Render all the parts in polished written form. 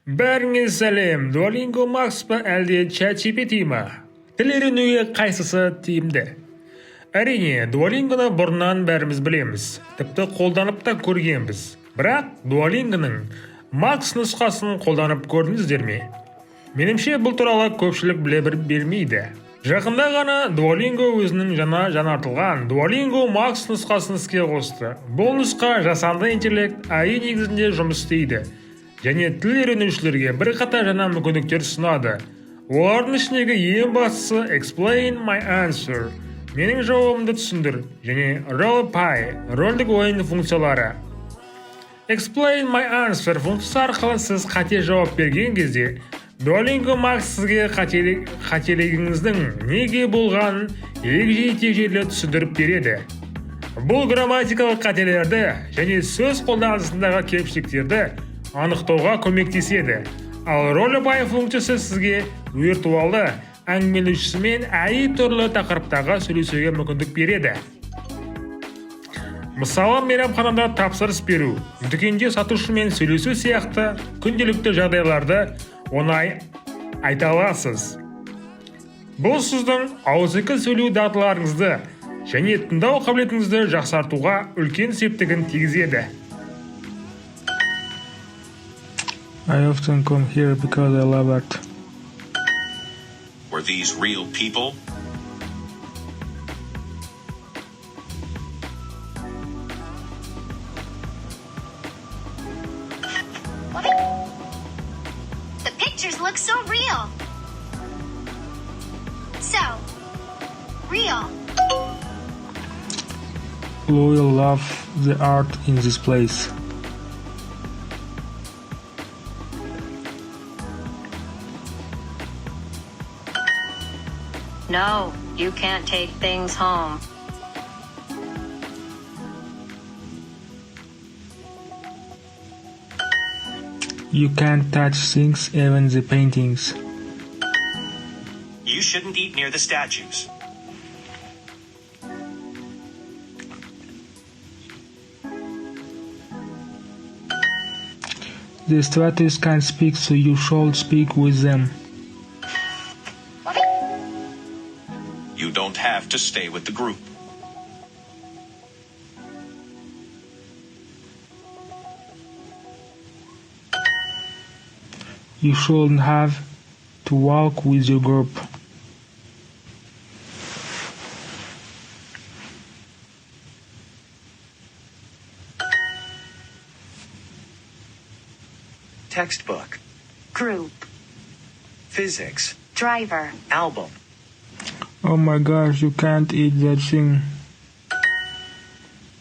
Бәріңіз сәлем, Duolingo Max па әлде ChatGPT ма? Тіл үйренуге қайсысы тиімді? Әрине, Duolingo'ны бұрыннан бәріміз білеміз, тіпті қолданып та көргенбіз. Бірақ Duolingo'ның Max нұсқасын қолданып көрдіңіздер ме? Менімше бұл туралы көпшілік біле бермейді. Жақында ғана Duolingo өзінің жаңартылған Duolingo Max нұсқасын іске қосты. Бұл нұсқа жасанды интеллект AI негізінде жұмыс істейді. Және тіл үйренушілерге бірқатар жаңа мүмкіндіктер ұсынады. Олардың ішіндегі ең бастысы Explain my answer, менің жауабымды түсіндір, және Role-play, рөлдік ойын функциялары. Explain my answer функциясы арқылы сіз қате жауап берген кезде, Duolingo Max сізге қателігіңіздің неге болғанын егжей-тегжейлі түсіндіріп береді. Бұл грамматикалық қателерді және сөз қолданысындағы кемшіліктерді анықтауға көмектеседі. Ал Role-play функциясы сізге виртуалды әңгімелесушімен AI түрлі тақырыптарға сөйлесуге мүмкіндік береді. Мысалы, мейрамханада тапсырыс беру, дүкенде сатушымен сөйлесу сияқты күнделікті жағдайларды оңай айта аласыз. Бұл сіздің ауызекі сөйлеу дағдыларыңызды және тыңдау қабілетіңізді жақсартуға үлкен септігін тигізеді. I often come here because I love art. Were these real people? The pictures look so real. So, real. Loyal love the art in this place. No, you can't take things home. You can't touch things, even the paintings. You shouldn't eat near the statues. The statues can't speak, so you should speak with them. You don't have to stay with the group. You shouldn't have to walk with your group. Textbook, Group, physics, driver, album. Oh my gosh, you can't eat that thing.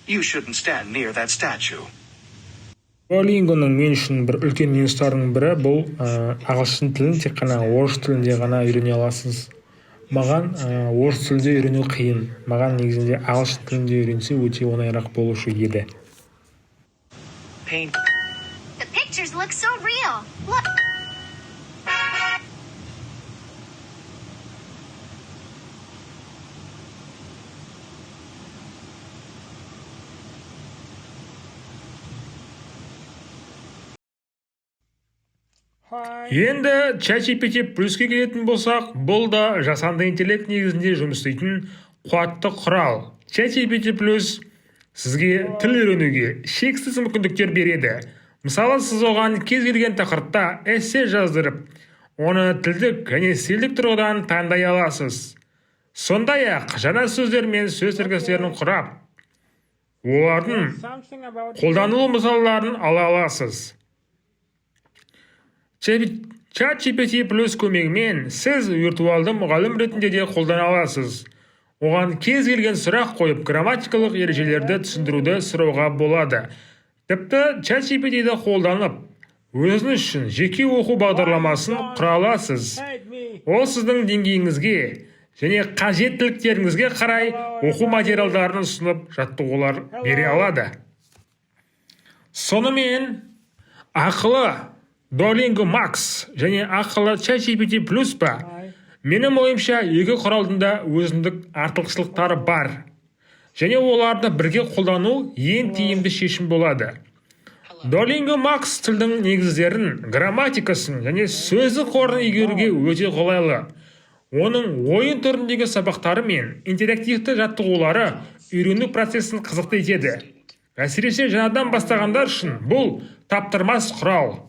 You shouldn't stand near that statue. Duolingo'ның мен үшін бір үлкен минустарының бірі бұл ағылшын тілін тек қана орыс тілінде ғана үйрене аласыз. Маған орыс тілінде үйрену қиын. Маған негізінде ағылшын тілінде үйренсе өте оңайырақ болушы еді. Paint. The pictures look so real. Look. Енді ChatGPT плюске келетін болсақ, бұл да жасанды интеллект негізінде жұмыс істейтін қуатты құрал. ChatGPT плюс сізге тіл үйренуге шексіз мүмкіндіктер береді. Мысалы, сіз оған кез келген тақырыпта эссе жаздырып, оны тілдік және стильдік тұрғыдан таңдай аласыз. Сондай-ақ жаңа сөздер мен сөз тіркестерін құрап, олардың қолданылу мысалдарын ала аласыз. ChatGPT плюс көмегімен сіз виртуалды мұғалім ретінде де қолдана аласыз. Оған кез келген сұрақ қойып, грамматикалық ережелерді түсіндіруді сұрауға болады. Тіпті ChatGPT-ді қолданып, өзіңіз үшін жеке оқу бағдарламасын құра аласыз. Ол сіздің деңгейіңізге және қажеттіліктеріңізге қарай оқу материалдарын ұсынып, жаттығулар бере алады. Сонымен, ақылы Duolingo Max және ақылы ChatGPT плюс па? Менің ойымша екі құралдың да өзіндік артықшылықтары бар. Және оларды бірге қолдану ең тиімді шешім болады. Duolingo Max тілдің негіздерін, грамматикасын және сөздік қорын игеруге өте қолайлы. Оның ойын түріндегі сабақтары мен интерактивті жаттығулары үйрену процесін қызықты етеді. Әсіресе жаңадан бастағандар үшін бұл таптырмас құрал.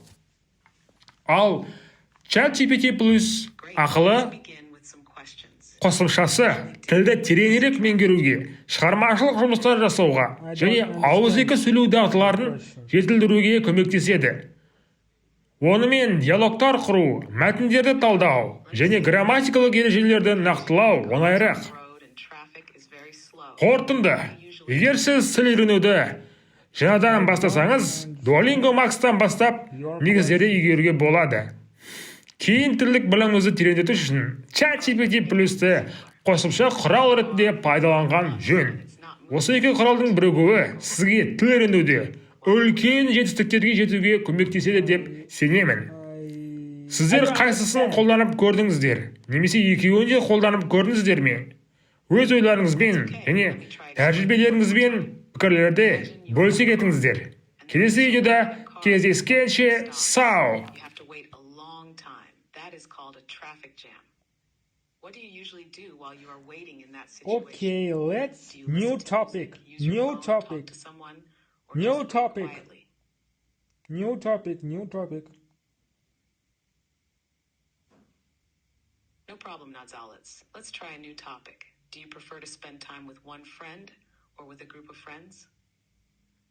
Ал ChatGPT Plus ақылы қосымшасы тілді тереңірек меңгеруге, шығармашылық жұмыстар жасауға және ауызекі сөйлеу дағдыларын жетілдіруге көмектеседі. Онымен диалогтар құру, мәтіндерді талдау және грамматикалық ережелерді нақтылау оңайырақ. Қорытынды, егер сіз тіл үйренуді жаңадан бастасаңыз, Duolingo Max'тан бастап негіздерді игеруге болады. Кейін тілдік біліміңізді тереңдету үшін ChatGPT Plus-ты қосымша құрал ретінде пайдаланған жөн. Осы екі құралдың бірігуі сізге тіл үйренуде үлкен жетістіктерге жетуге көмектеседі деп сенемін. Сіздер қайсысын қолданып көрдіңіздер, немесе екеуін де қолданып көрдіңіздер ме? Өз ойларыңызбен және тәжірибелеріңізбен пікірлерді бөлісе кетіңіздер. Келесі видеода кездескенше сау! You have to wait a long time. That is called a traffic jam. What do you usually do while you are waiting in that situation? Okay, let's Do you new listen to topic. music, use your New phone, talk topic. to someone, or New just wait topic. quietly? New topic. No problem, Nadzalitz. Let's try a new topic. Do you prefer to spend time with one friend or with a group of friends?